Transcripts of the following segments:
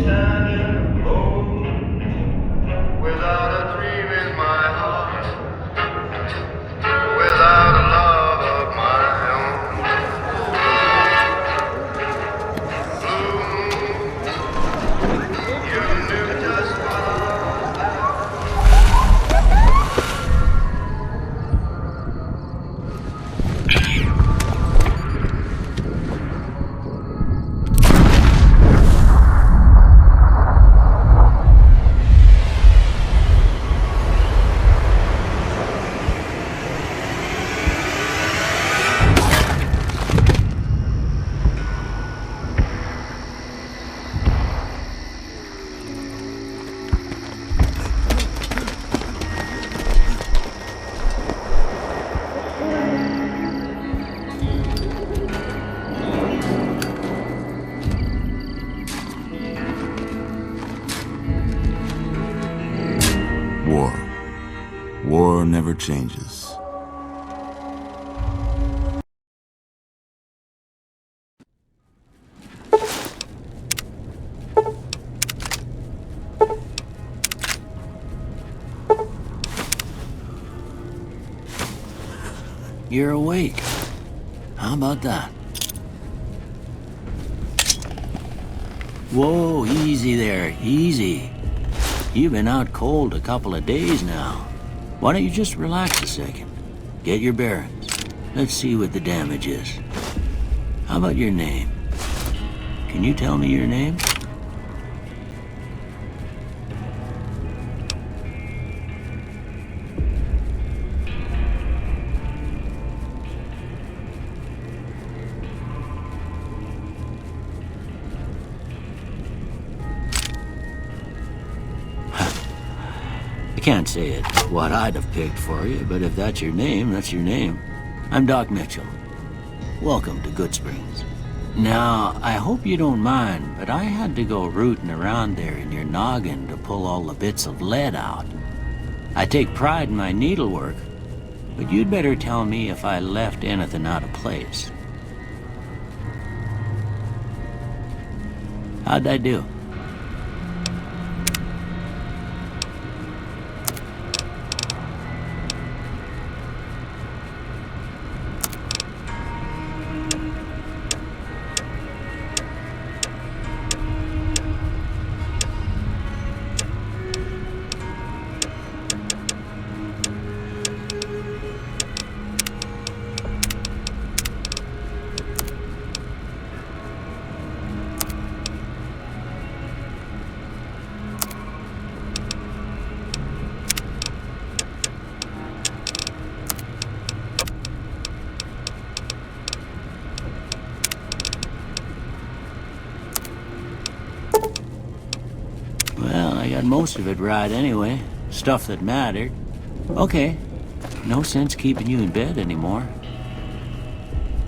standing alone without a dream in my heart, without a love of my own. Blue moon, you knew just what I War. War never changes. You're awake. How about that? Whoa, easy there, easy. You've been out cold a couple of days now. Why don't you just relax a second? Get your bearings. Let's see what the damage is. How about your name? Can you tell me your name? I can't say it's what I'd have picked for you, but if that's your name, that's your name. I'm Doc Mitchell. Welcome to Goodsprings. Now, I hope you don't mind, but I had to go rooting around there in your noggin to pull all the bits of lead out. I take pride in my needlework, but you'd better tell me if I left anything out of place. How'd I do? Well, I got most of it right anyway. Stuff that mattered. Okay, no sense keeping you in bed anymore.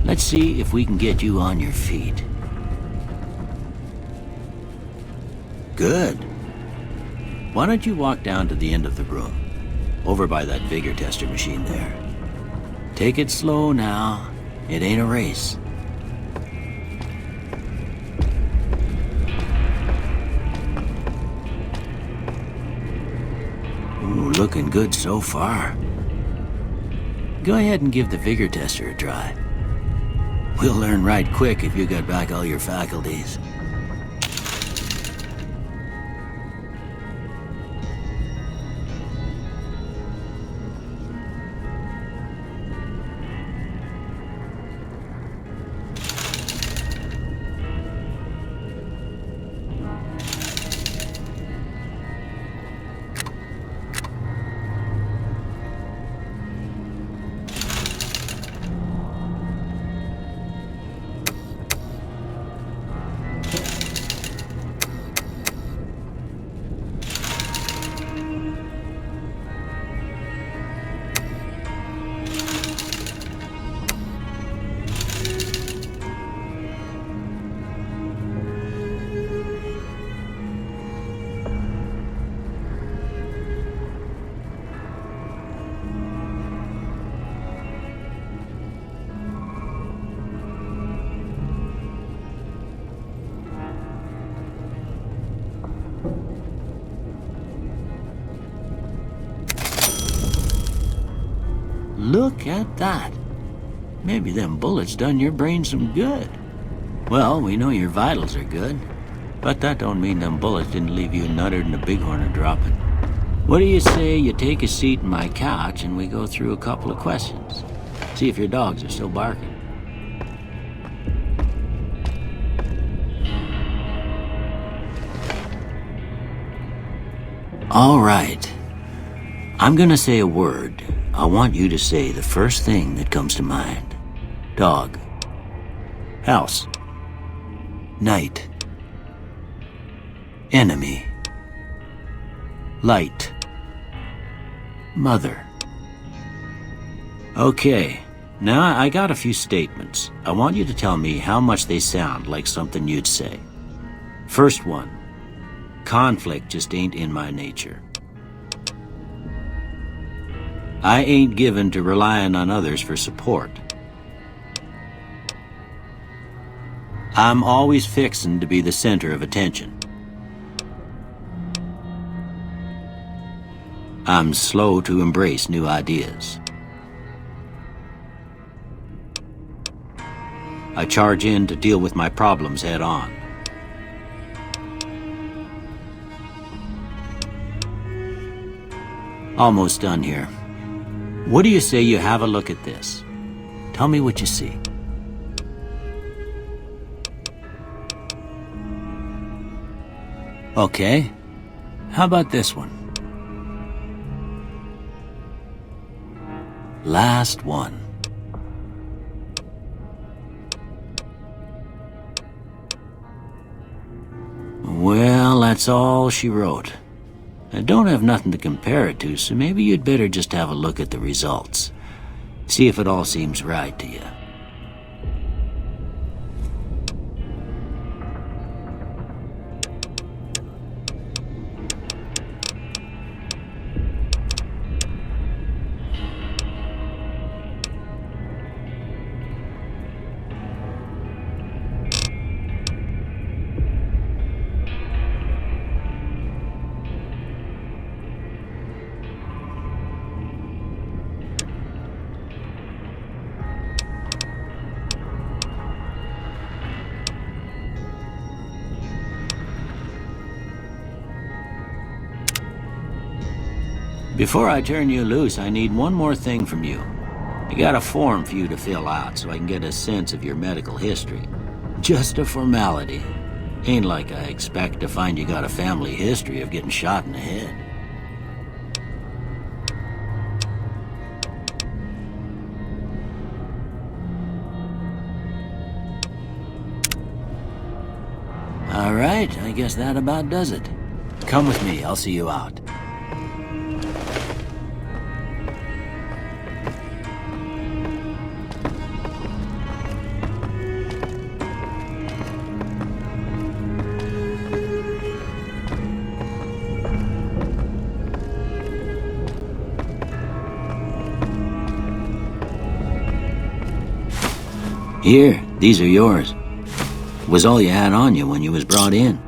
Let's see if we can get you on your feet. Good. Why don't you walk down to the end of the room, over by that vigor tester machine there. Take it slow now. It ain't a race. Ooh, looking good so far. Go ahead and give the vigor tester a try. We'll learn right quick if you got back all your faculties. Look at that. Maybe them bullets done your brain some good. Well, we know your vitals are good, but that don't mean them bullets didn't leave you nuttered and a bighorn a-dropping. What do you say you take a seat in my couch and we go through a couple of questions? See if your dogs are still barking. All right. I'm gonna say a word. I want you to say the first thing that comes to mind. Dog. House. Night. Enemy. Light. Mother. Okay, now I got a few statements. I want you to tell me how much they sound like something you'd say. First one. Conflict just ain't in my nature. I ain't given to relying on others for support. I'm always fixin' to be the center of attention. I'm slow to embrace new ideas. I charge in to deal with my problems head on. Almost done here. What do you say you have a look at this? Tell me what you see. Okay. How about this one? Last one. Well, that's all she wrote. I don't have nothing to compare it to, so maybe you'd better just have a look at the results. See if it all seems right to you. Before I turn you loose, I need one more thing from you. I got a form for you to fill out so I can get a sense of your medical history. Just a formality. Ain't like I expect to find you got a family history of getting shot in the head. All right, I guess that about does it. Come with me, I'll see you out. Here, these are yours. Was all you had on you when you was brought in.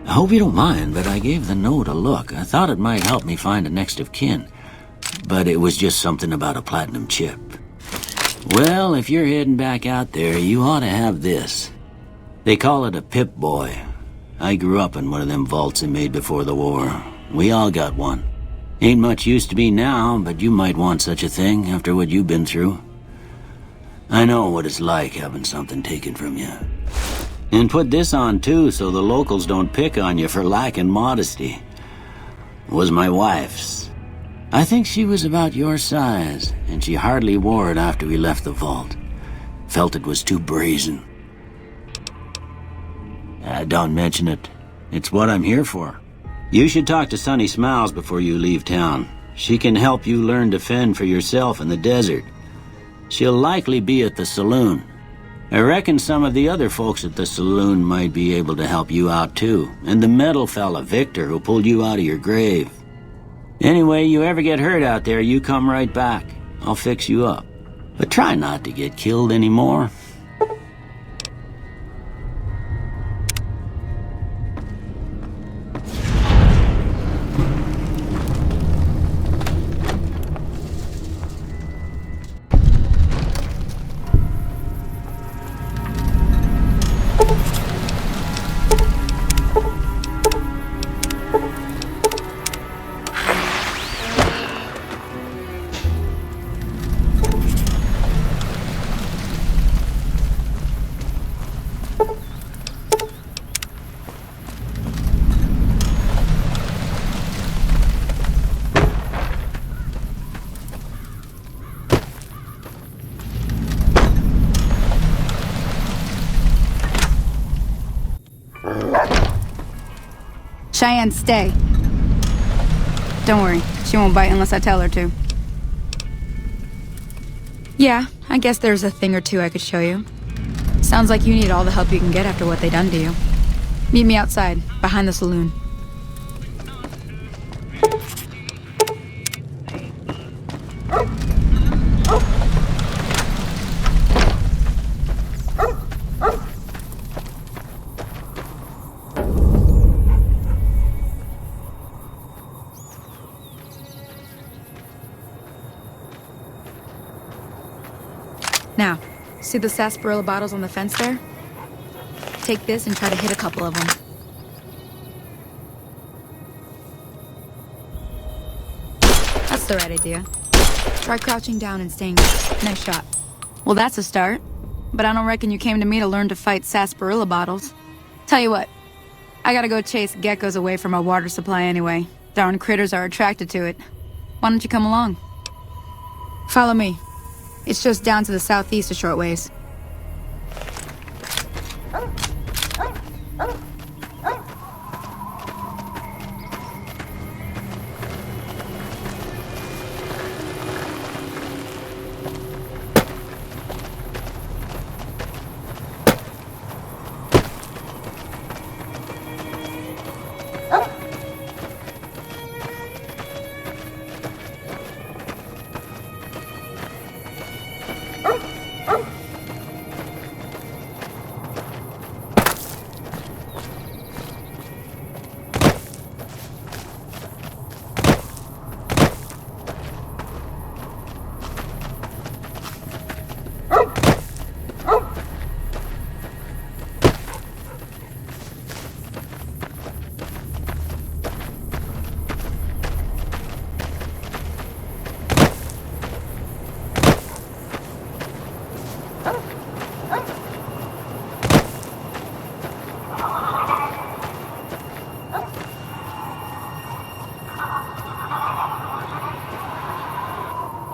I hope you don't mind, but I gave the note a look. I thought it might help me find a next of kin. But it was just something about a platinum chip. Well, if you're heading back out there, you ought to have this. They call it a Pip-Boy. I grew up in one of them vaults they made before the war. We all got one. Ain't much use to me now, but you might want such a thing after what you've been through. I know what it's like having something taken from you. And put this on too, so the locals don't pick on you for lacking modesty. It was my wife's. I think she was about your size, and she hardly wore it after we left the vault. Felt it was too brazen. Don't mention it. It's what I'm here for. You should talk to Sunny Smiles before you leave town. She can help you learn to fend for yourself in the desert. She'll likely be at the saloon. I reckon some of the other folks at the saloon might be able to help you out too, and the metal fella, Victor, who pulled you out of your grave. Anyway, you ever get hurt out there, you come right back. I'll fix you up. But try not to get killed anymore. Cheyenne, stay. Don't worry, she won't bite unless I tell her to. Yeah, I guess there's a thing or two I could show you. Sounds like you need all the help you can get after what they done to you. Meet me outside, behind the saloon. Now, see the sarsaparilla bottles on the fence there? Take this and try to hit a couple of them. That's the right idea. Try crouching down and staying. Nice shot. Well, that's a start. But I don't reckon you came to me to learn to fight sarsaparilla bottles. Tell you what, I gotta go chase geckos away from our water supply anyway. Darn critters are attracted to it. Why don't you come along? Follow me. It's just down to the southeast a short ways.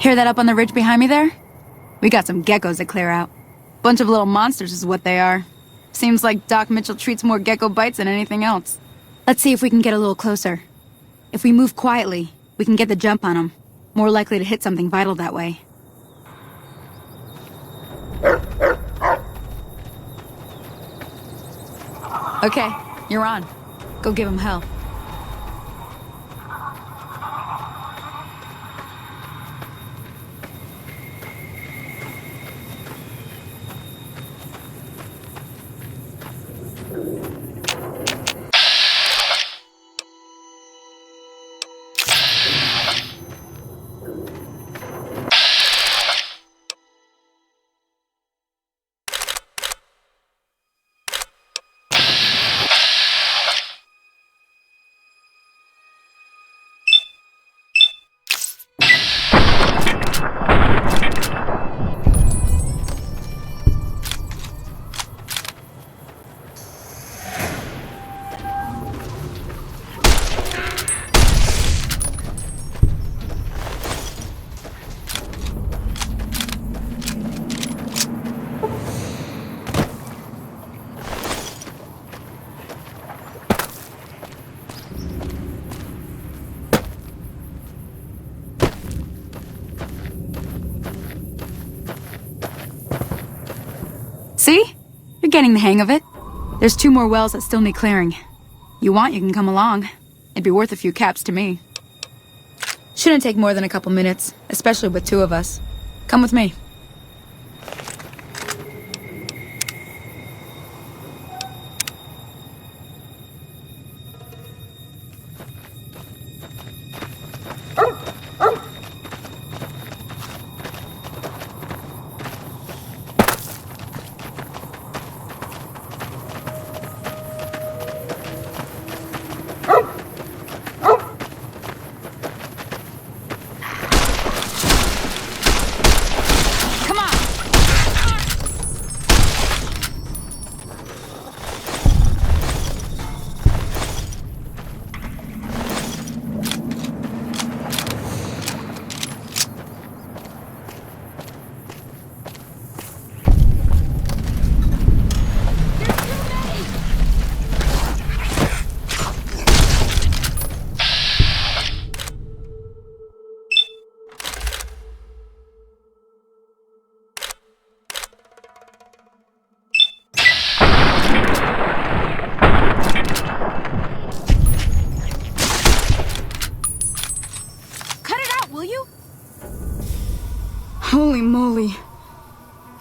Hear that up on the ridge behind me there? We got some geckos to clear out. Bunch of little monsters is what they are. Seems like Doc Mitchell treats more gecko bites than anything else. Let's see if we can get a little closer. If we move quietly, we can get the jump on them. More likely to hit something vital that way. Okay, you're on. Go give them hell. See? You're getting the hang of it. There's 2 more wells that still need clearing. You want, you can come along. It'd be worth a few caps to me. Shouldn't take more than a couple minutes, especially with 2 of us. Come with me.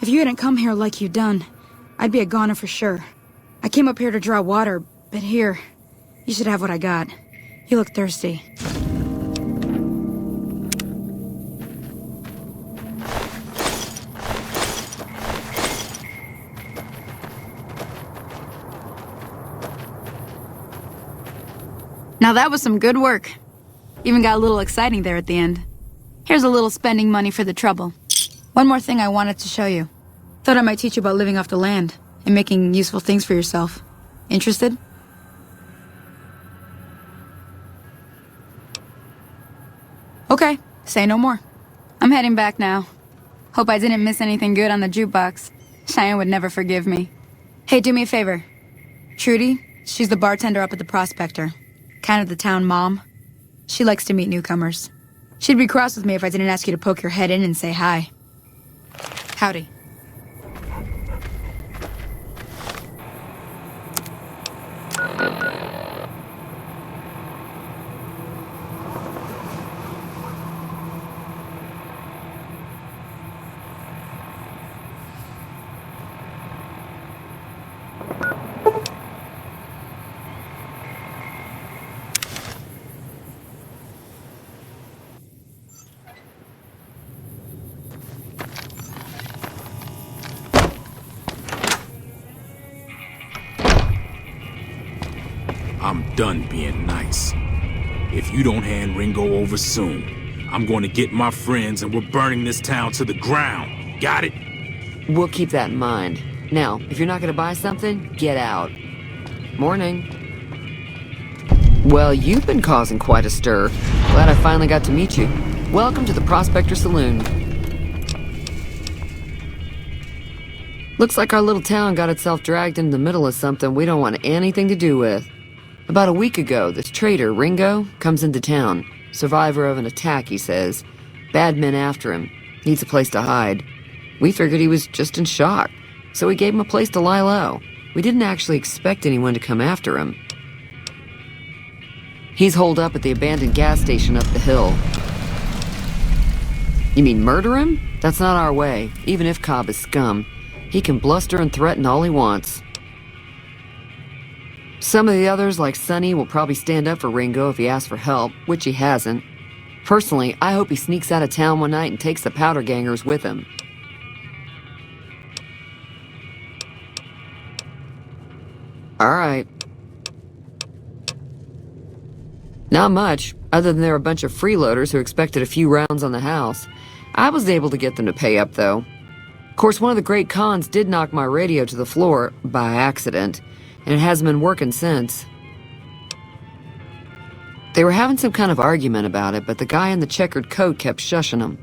you hadn't come here like you done, I'd be a goner for sure. I came up here to draw water, but here, you should have what I got. You look thirsty. Now that was some good work. Even got a little exciting there at the end. Here's a little spending money for the trouble. One more thing I wanted to show you. Thought I might teach you about living off the land and making useful things for yourself. Interested? Okay, say no more. I'm heading back now. Hope I didn't miss anything good on the jukebox. Cheyenne would never forgive me. Hey, do me a favor. Trudy, she's the bartender up at the Prospector. Kind of the town mom. She likes to meet newcomers. She'd be cross with me if I didn't ask you to poke your head in and say hi. Howdy. I'm done being nice. If you don't hand Ringo over soon, I'm going to get my friends and we're burning this town to the ground. Got it? We'll keep that in mind. Now, if you're not going to buy something, get out. Morning. Well, you've been causing quite a stir. Glad I finally got to meet you. Welcome to the Prospector Saloon. Looks like our little town got itself dragged into the middle of something we don't want anything to do with. About a week ago, this traitor, Ringo, comes into town. Survivor of an attack, he says. Bad men after him. Needs a place to hide. We figured he was just in shock, so we gave him a place to lie low. We didn't actually expect anyone to come after him. He's holed up at the abandoned gas station up the hill. You mean murder him? That's not our way, even if Cobb is scum. He can bluster and threaten all he wants. Some of the others, like Sonny, will probably stand up for Ringo if he asks for help, which he hasn't. Personally, I hope he sneaks out of town one night and takes the powder gangers with him. Alright. Not much, other than they're a bunch of freeloaders who expected a few rounds on the house. I was able to get them to pay up, though. Of course, one of the great cons did knock my radio to the floor, by accident, and it hasn't been working since. They were having some kind of argument about it, but the guy in the checkered coat kept shushing them.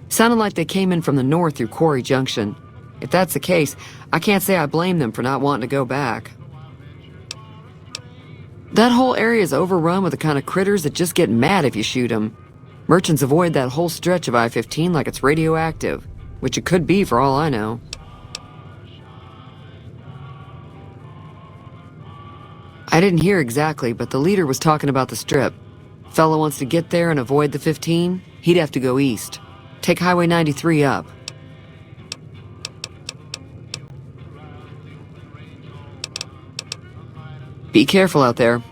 Sounded like they came in from the north through Quarry Junction. If that's the case, I can't say I blame them for not wanting to go back. That whole area is overrun with the kind of critters that just get mad if you shoot them. Merchants avoid that whole stretch of I-15 like it's radioactive, which it could be for all I know. I didn't hear exactly, but the leader was talking about the strip. Fella wants to get there and avoid the 15, he'd have to go east. Take Highway 93 up. Be careful out there.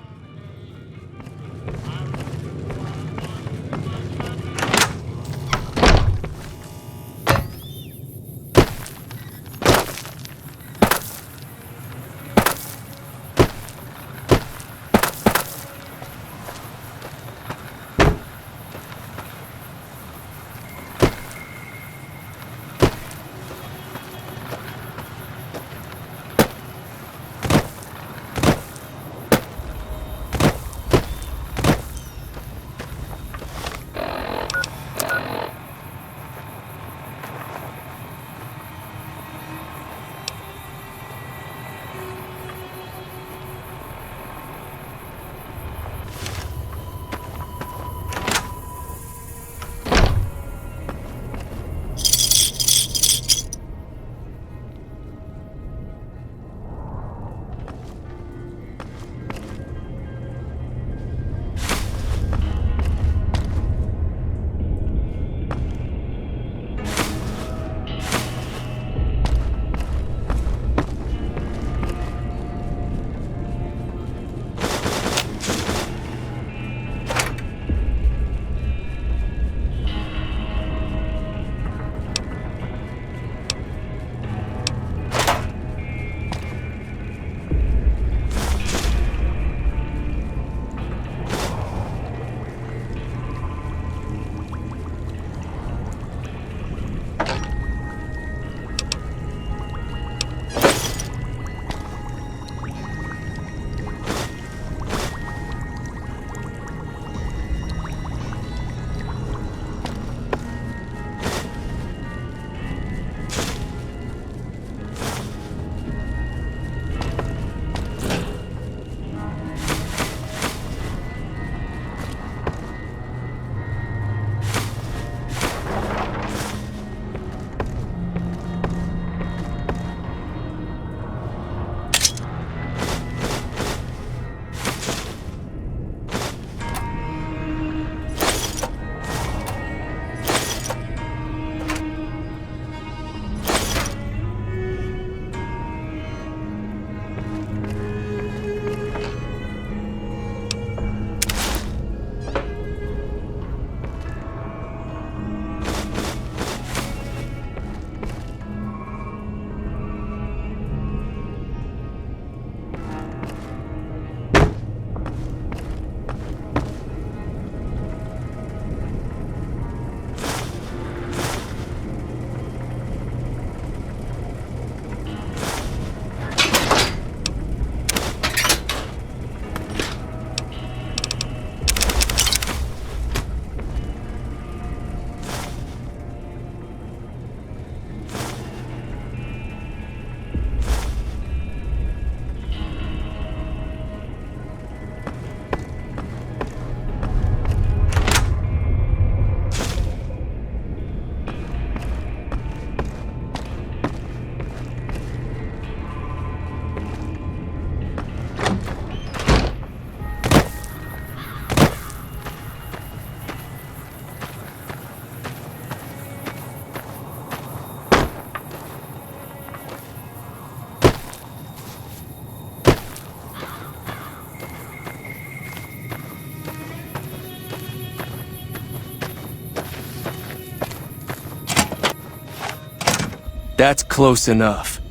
That's close enough.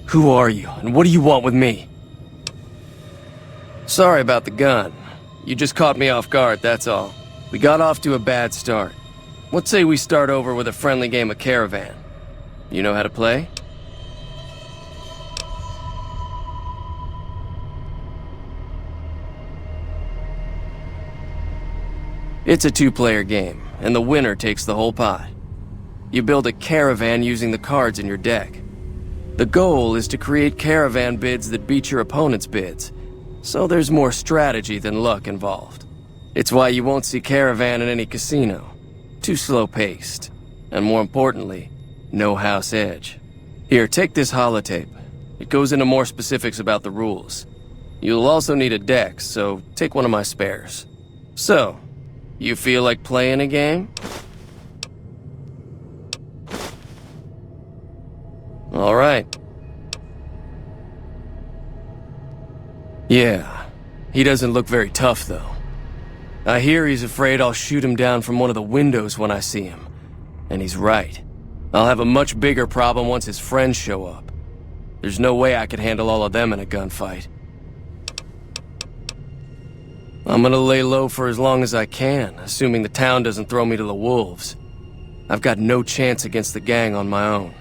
Who are you, and what do you want with me? Sorry about the gun. You just caught me off guard, that's all. We got off to a bad start. Let's say we start over with a friendly game of Caravan. You know how to play? It's a two-player game, and the winner takes the whole pot. You build a caravan using the cards in your deck. The goal is to create caravan bids that beat your opponent's bids, so there's more strategy than luck involved. It's why you won't see caravan in any casino. Too slow-paced. And more importantly, no house edge. Here, take this holotape. It goes into more specifics about the rules. You'll also need a deck, so take one of my spares. So, you feel like playing a game? All right. Yeah, he doesn't look very tough, though. I hear he's afraid I'll shoot him down from one of the windows when I see him. And he's right. I'll have a much bigger problem once his friends show up. There's no way I could handle all of them in a gunfight. I'm gonna lay low for as long as I can, assuming the town doesn't throw me to the wolves. I've got no chance against the gang on my own.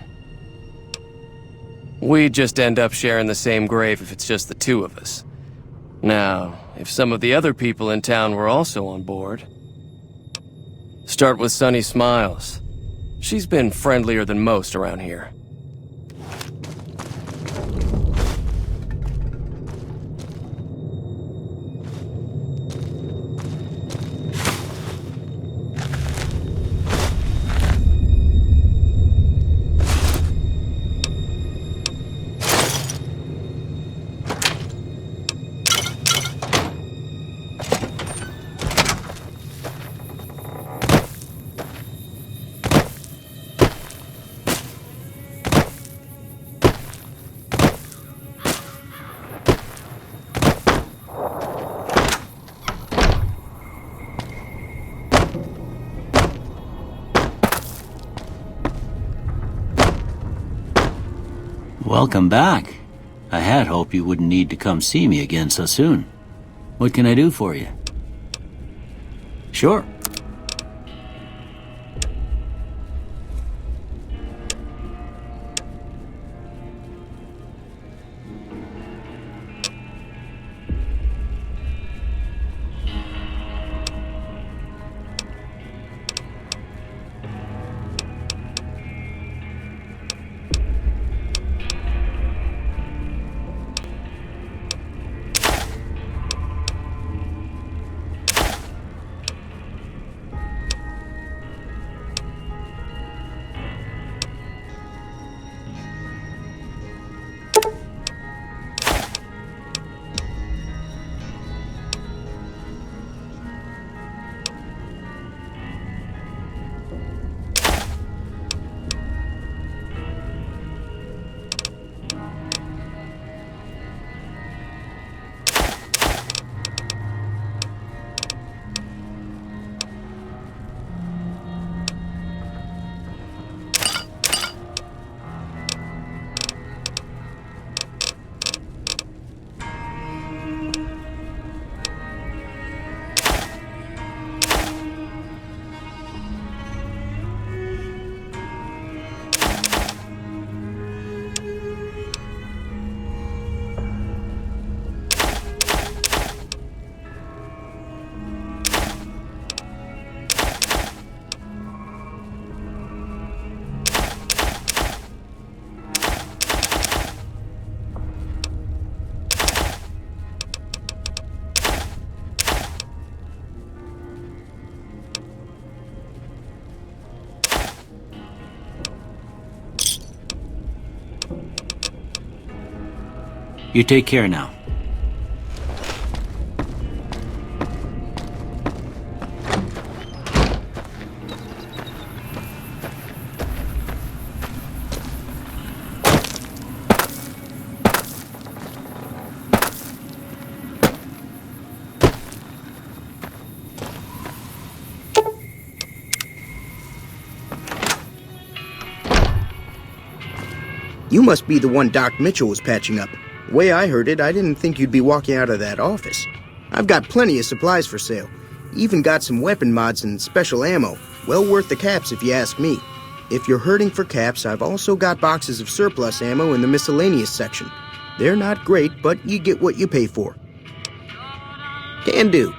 We'd just end up sharing the same grave if it's just the two of us. Now, if some of the other people in town were also on board... Start with Sunny Smiles. She's been friendlier than most around here. Welcome back. I had hoped you wouldn't need to come see me again so soon. What can I do for you? Sure. You take care now. You must be the one Doc Mitchell was patching up. The way I heard it, I didn't think you'd be walking out of that office. I've got plenty of supplies for sale. Even got some weapon mods and special ammo. Well worth the caps if you ask me. If you're hurting for caps, I've also got boxes of surplus ammo in the miscellaneous section. They're not great, but you get what you pay for. Can do.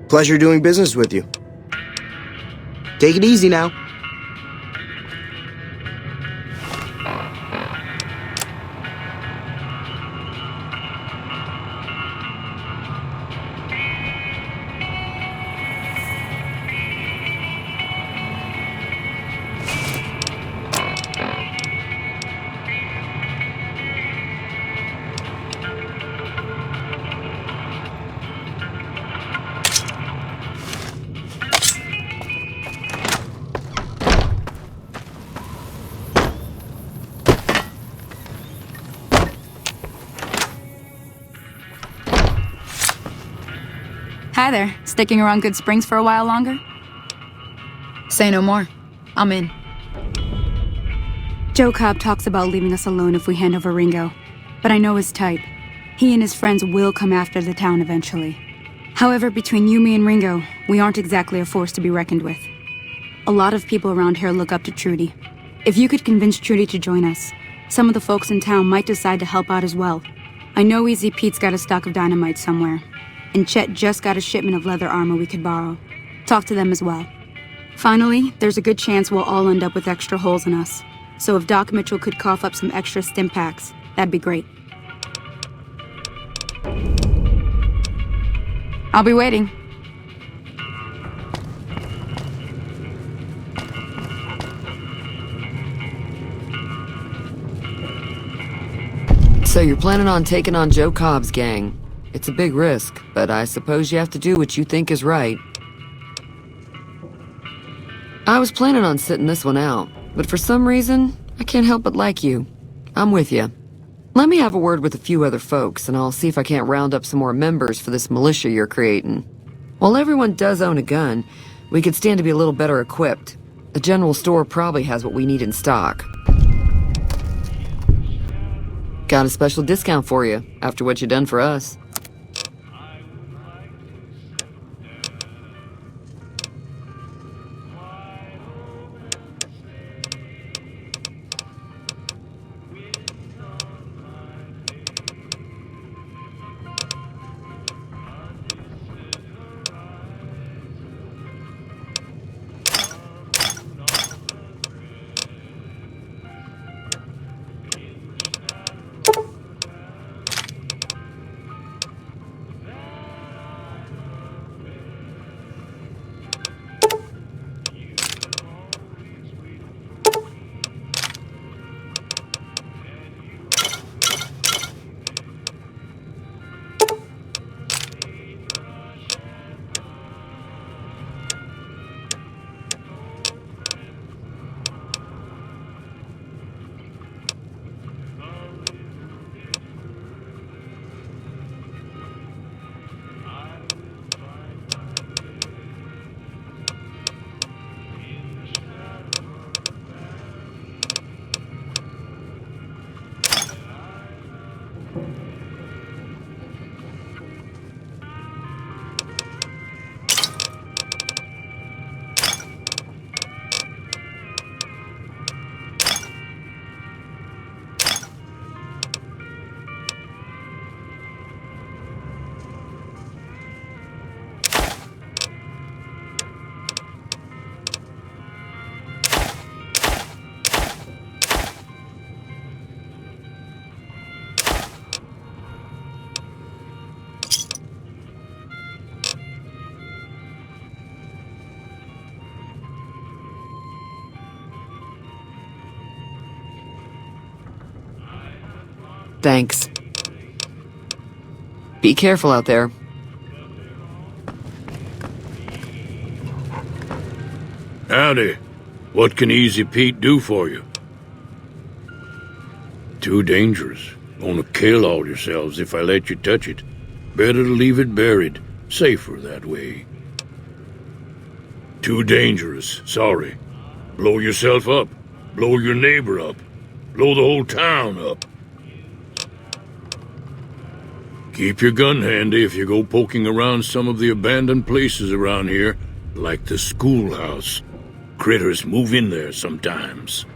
Pleasure doing business with you. Take it easy now. Hi there. Sticking around Good Springs for a while longer? Say no more. I'm in. Joe Cobb talks about leaving us alone if we hand over Ringo, but I know his type. He and his friends will come after the town eventually. However, between you, me, and Ringo, we aren't exactly a force to be reckoned with. A lot of people around here look up to Trudy. If you could convince Trudy to join us, some of the folks in town might decide to help out as well. I know Easy Pete's got a stock of dynamite somewhere, and Chet just got a shipment of leather armor we could borrow. Talk to them as well. Finally, there's a good chance we'll all end up with extra holes in us. So if Doc Mitchell could cough up some extra stim packs, that'd be great. I'll be waiting. So you're planning on taking on Joe Cobb's gang. It's a big risk, but I suppose you have to do what you think is right. I was planning on sitting this one out, but for some reason, I can't help but like you. I'm with you. Let me have a word with a few other folks, and I'll see if I can't round up some more members for this militia you're creating. While everyone does own a gun, we could stand to be a little better equipped. The general store probably has what we need in stock. Got a special discount for you, after what you done for us. Thanks. Be careful out there. Howdy. What can Easy Pete do for you? Too dangerous. Gonna kill all yourselves if I let you touch it. Better to leave it buried. Safer that way. Too dangerous. Sorry. Blow yourself up. Blow your neighbor up. Blow the whole town up. Keep your gun handy if you go poking around some of the abandoned places around here, like the schoolhouse. Critters move in there sometimes.